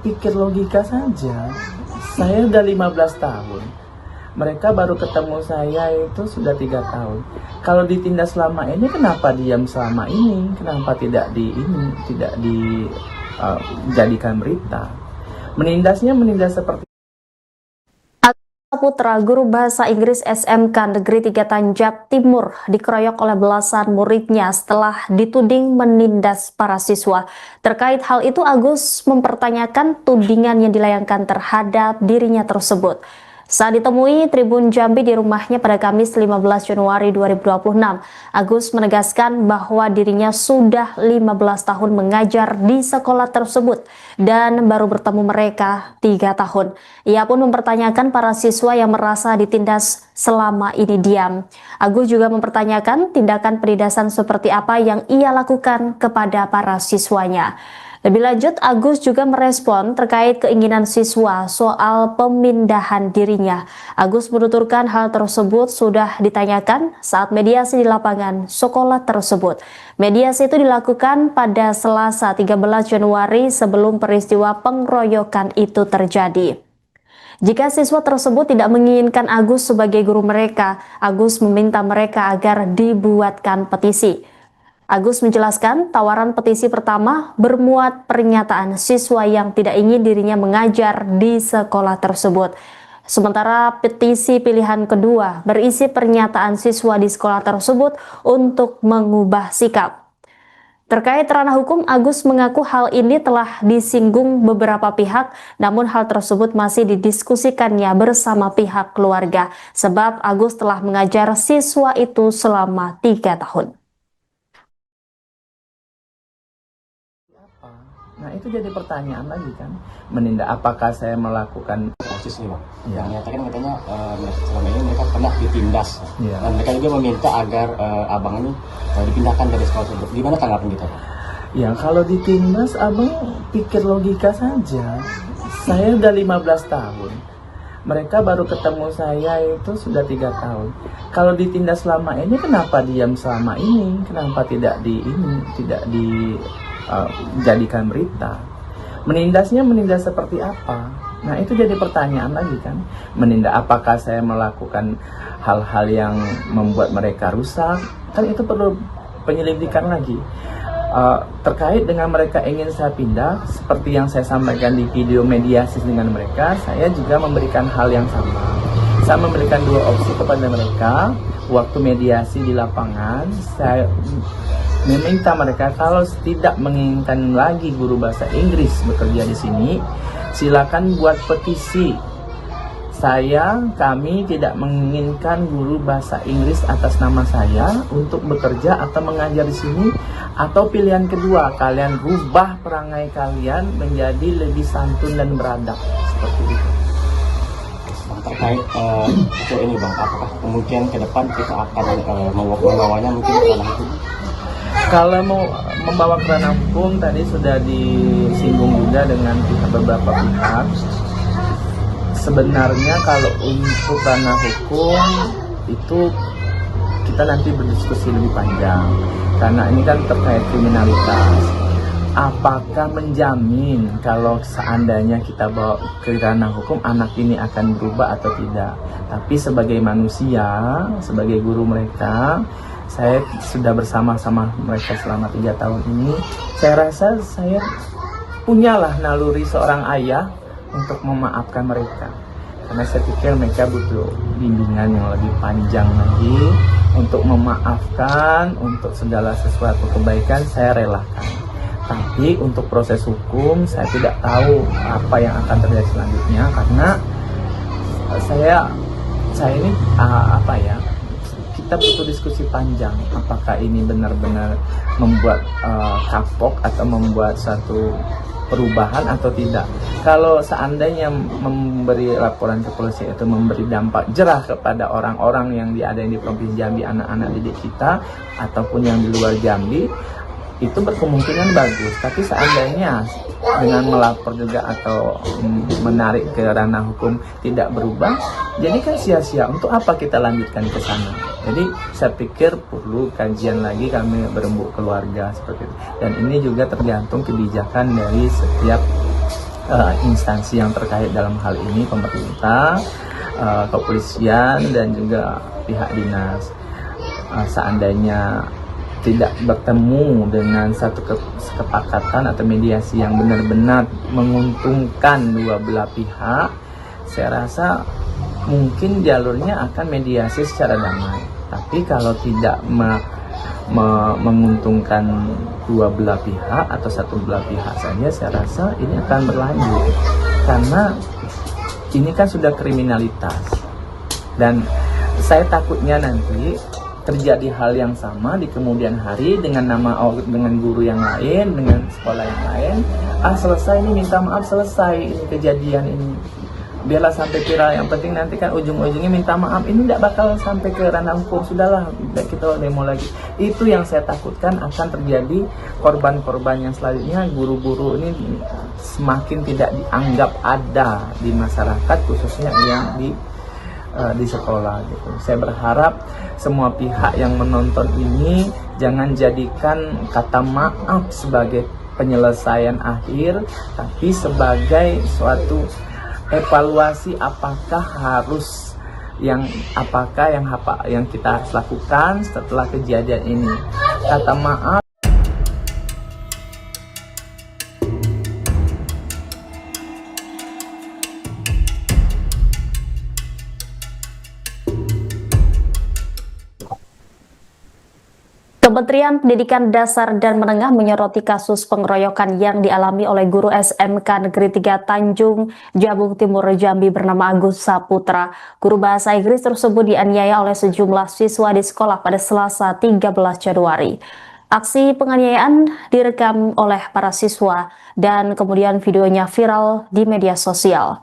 pikir logika saja. Saya udah 15 tahun. Mereka baru ketemu saya itu sudah 3 tahun. Kalau ditindas selama ini, kenapa diam selama ini? Kenapa tidak dijadikan berita? Menindas seperti Putra guru bahasa Inggris SMK Negeri 3 Tanjab Timur dikeroyok oleh belasan muridnya setelah dituding menindas para siswa. Terkait hal itu, Agus mempertanyakan tudingan yang dilayangkan terhadap dirinya tersebut. Saat ditemui Tribun Jambi di rumahnya pada Kamis 15 Januari 2026, Agus menegaskan bahwa dirinya sudah 15 tahun mengajar di sekolah tersebut dan baru bertemu mereka 3 tahun. Ia pun mempertanyakan para siswa yang merasa ditindas selama ini diam. Agus juga mempertanyakan tindakan penindasan seperti apa yang ia lakukan kepada para siswanya. Lebih lanjut, Agus juga merespon terkait keinginan siswa soal pemindahan dirinya. Agus menuturkan hal tersebut sudah ditanyakan saat mediasi di lapangan sekolah tersebut. Mediasi itu dilakukan pada Selasa 13 Januari sebelum peristiwa pengeroyokan itu terjadi. Jika siswa tersebut tidak menginginkan Agus sebagai guru mereka, Agus meminta mereka agar dibuatkan petisi. Agus menjelaskan tawaran petisi pertama bermuat pernyataan siswa yang tidak ingin dirinya mengajar di sekolah tersebut. Sementara petisi pilihan kedua berisi pernyataan siswa di sekolah tersebut untuk mengubah sikap. Terkait ranah hukum, Agus mengaku hal ini telah disinggung beberapa pihak, namun hal tersebut masih didiskusikannya bersama pihak keluarga, sebab Agus telah mengajar siswa itu selama 3 tahun. Nah, itu jadi pertanyaan lagi kan, apakah saya melakukan kasus nih Bang, ya. Yang nyatakan katanya selama ini mereka pernah ditindas, Ya. Dan mereka juga meminta agar abang ini dipindahkan dari sekolah tersebut. Gimana tanggapan kita Bang? Ya, kalau ditindas, abang pikir logika saja. Saya udah 15 tahun. Mereka baru ketemu saya itu sudah 3 tahun. Kalau ditindas selama ini, kenapa diam selama ini? Kenapa tidak dijadikan berita? Menindas seperti apa? Nah, itu jadi pertanyaan lagi kan. Apakah saya melakukan hal-hal yang membuat mereka rusak? Kan itu perlu penyelidikan lagi. Terkait dengan mereka ingin saya pindah, seperti yang saya sampaikan di video mediasi dengan mereka, saya juga memberikan hal yang sama. Saya memberikan 2 opsi kepada mereka. Waktu mediasi di lapangan, saya meminta mereka kalau tidak menginginkan lagi guru bahasa Inggris bekerja di sini, silakan buat petisi. Kami tidak menginginkan guru bahasa Inggris atas nama saya untuk bekerja atau mengajar di sini. Atau pilihan kedua, kalian rubah perangai kalian menjadi lebih santun dan beradab seperti itu. Bang, terkait ini Bang, apakah kemungkinan ke depan kita akan membawanya mungkin ke ranah hukum? Kalau mau membawa ke ranah hukum, tadi sudah disinggung juga dengan beberapa pihak. Sebenarnya kalau untuk ranah hukum itu kita nanti berdiskusi lebih panjang, karena ini kan terkait kriminalitas. Apakah menjamin kalau seandainya kita bawa ke ranah hukum, anak ini akan berubah atau tidak? Tapi sebagai manusia, sebagai guru mereka, saya sudah bersama-sama mereka selama 3 tahun ini. Saya rasa saya punyalah naluri seorang ayah untuk memaafkan mereka. Karena saya pikir mereka butuh bimbingan yang lebih panjang lagi untuk memaafkan, untuk segala sesuatu kebaikan saya relakan. Tapi untuk proses hukum saya tidak tahu apa yang akan terjadi selanjutnya, karena saya ini kita butuh diskusi panjang. Apakah ini benar-benar membuat kapok atau membuat satu perubahan atau tidak. Kalau seandainya memberi laporan ke polisi itu memberi dampak jerah kepada orang-orang yang ada di Provinsi Jambi, anak-anak didik kita ataupun yang di luar Jambi, itu berkemungkinan bagus. Tapi seandainya dengan melapor juga atau menarik ke ranah hukum tidak berubah, jadi kan sia-sia. Untuk apa kita lanjutkan ke sana? Jadi saya pikir perlu kajian lagi, kami berembuk keluarga seperti itu. Dan ini juga tergantung kebijakan dari setiap instansi yang terkait dalam hal ini, pemerintah, kepolisian, dan juga pihak dinas. Seandainya tidak bertemu dengan satu kesepakatan atau mediasi yang benar-benar menguntungkan dua belah pihak, saya rasa mungkin jalurnya akan mediasi secara damai. Tapi kalau tidak menguntungkan dua belah pihak atau satu belah pihak saja, saya rasa ini akan berlanjut, karena ini kan sudah kriminalitas, dan saya takutnya nanti terjadi hal yang sama di kemudian hari dengan dengan guru yang lain, dengan sekolah yang lain. Selesai ini, minta maaf, selesai ini kejadian ini, biarlah sampai viral. Yang penting nanti kan ujung-ujungnya minta maaf, ini tidak bakal sampai ke ranah hukum. Sudahlah, kita demo lagi. Itu yang saya takutkan akan terjadi. Korban-korban yang selanjutnya, guru-guru ini semakin tidak dianggap ada di masyarakat, khususnya yang di sekolah gitu. Saya berharap semua pihak yang menonton ini jangan jadikan kata maaf sebagai penyelesaian akhir, tapi sebagai suatu evaluasi apakah yang kita harus lakukan setelah kejadian ini. Kata maaf Kementerian Pendidikan Dasar dan Menengah menyoroti kasus pengeroyokan yang dialami oleh guru SMK Negeri 3 Tanjung Jabung Timur Jambi bernama Agus Saputra. Guru bahasa Inggris tersebut dianiaya oleh sejumlah siswa di sekolah pada Selasa 13 Januari. Aksi penganiayaan direkam oleh para siswa dan kemudian videonya viral di media sosial.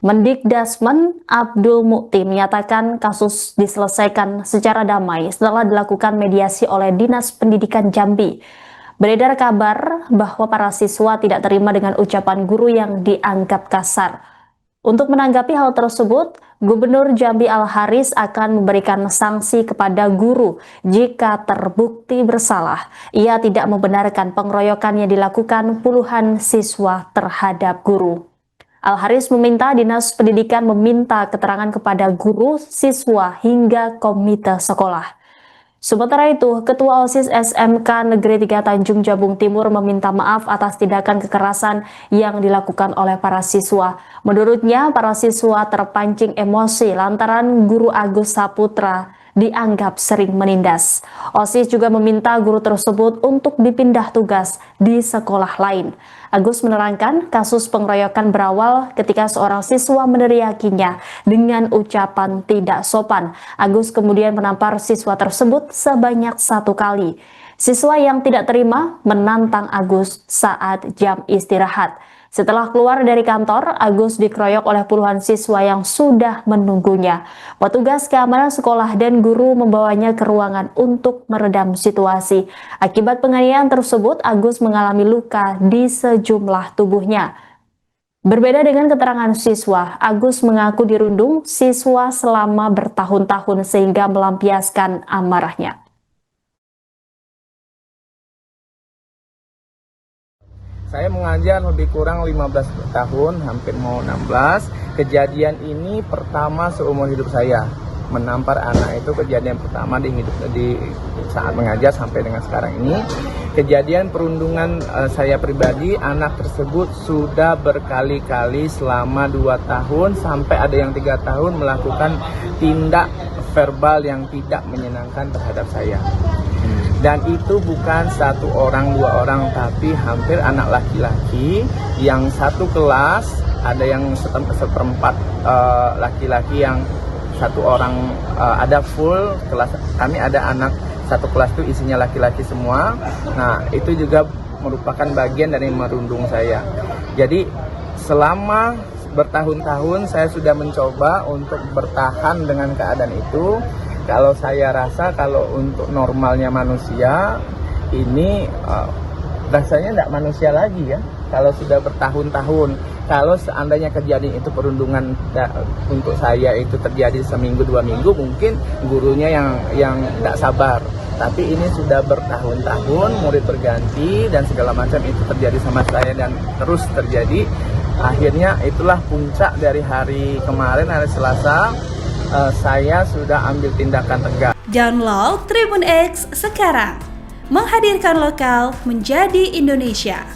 Mendikdasmen Abdul Mukti menyatakan kasus diselesaikan secara damai setelah dilakukan mediasi oleh Dinas Pendidikan Jambi. Beredar kabar bahwa para siswa tidak terima dengan ucapan guru yang dianggap kasar. Untuk menanggapi hal tersebut, Gubernur Jambi Al-Haris akan memberikan sanksi kepada guru jika terbukti bersalah. Ia tidak membenarkan pengeroyokan yang dilakukan puluhan siswa terhadap guru. Al-Haris meminta Dinas Pendidikan meminta keterangan kepada guru, siswa, hingga komite sekolah. Sementara itu, Ketua OSIS SMK Negeri 3 Tanjung Jabung Timur meminta maaf atas tindakan kekerasan yang dilakukan oleh para siswa. Menurutnya, para siswa terpancing emosi lantaran guru Agus Saputra dianggap sering menindas. OSIS juga meminta guru tersebut untuk dipindah tugas di sekolah lain. Agus menerangkan kasus pengeroyokan berawal ketika seorang siswa meneriakinya dengan ucapan tidak sopan. Agus kemudian menampar siswa tersebut sebanyak 1 kali. Siswa yang tidak terima menantang Agus saat jam istirahat. Setelah keluar dari kantor, Agus dikeroyok oleh puluhan siswa yang sudah menunggunya. Petugas keamanan sekolah dan guru membawanya ke ruangan untuk meredam situasi. Akibat penganiayaan tersebut, Agus mengalami luka di sejumlah tubuhnya. Berbeda dengan keterangan siswa, Agus mengaku dirundung siswa selama bertahun-tahun sehingga melampiaskan amarahnya. Saya mengajar lebih kurang 15 tahun, hampir mau 16. Kejadian ini pertama seumur hidup saya. Menampar anak itu kejadian pertama di saat mengajar sampai dengan sekarang ini. Kejadian perundungan saya pribadi, anak tersebut sudah berkali-kali selama 2 tahun sampai ada yang 3 tahun melakukan tindak verbal yang tidak menyenangkan terhadap saya. Dan itu bukan 1 orang, 2 orang, tapi hampir anak laki-laki yang satu kelas, ada yang seperempat laki-laki, yang 1 orang ada full kelas. Kami ada anak 1 kelas itu isinya laki-laki semua. Nah, itu juga merupakan bagian dari merundung saya. Jadi selama bertahun-tahun saya sudah mencoba untuk bertahan dengan keadaan itu. Kalau saya rasa kalau untuk normalnya manusia ini rasanya tidak manusia lagi ya. Kalau sudah bertahun-tahun, kalau seandainya kejadian itu perundungan untuk saya itu terjadi seminggu 2 minggu, mungkin gurunya yang tidak sabar. Tapi ini sudah bertahun-tahun, murid berganti dan segala macam itu terjadi sama saya dan terus terjadi. Akhirnya itulah puncak dari hari kemarin, hari Selasa, saya sudah ambil tindakan tegas. Download Tribun X sekarang, menghadirkan lokal menjadi Indonesia.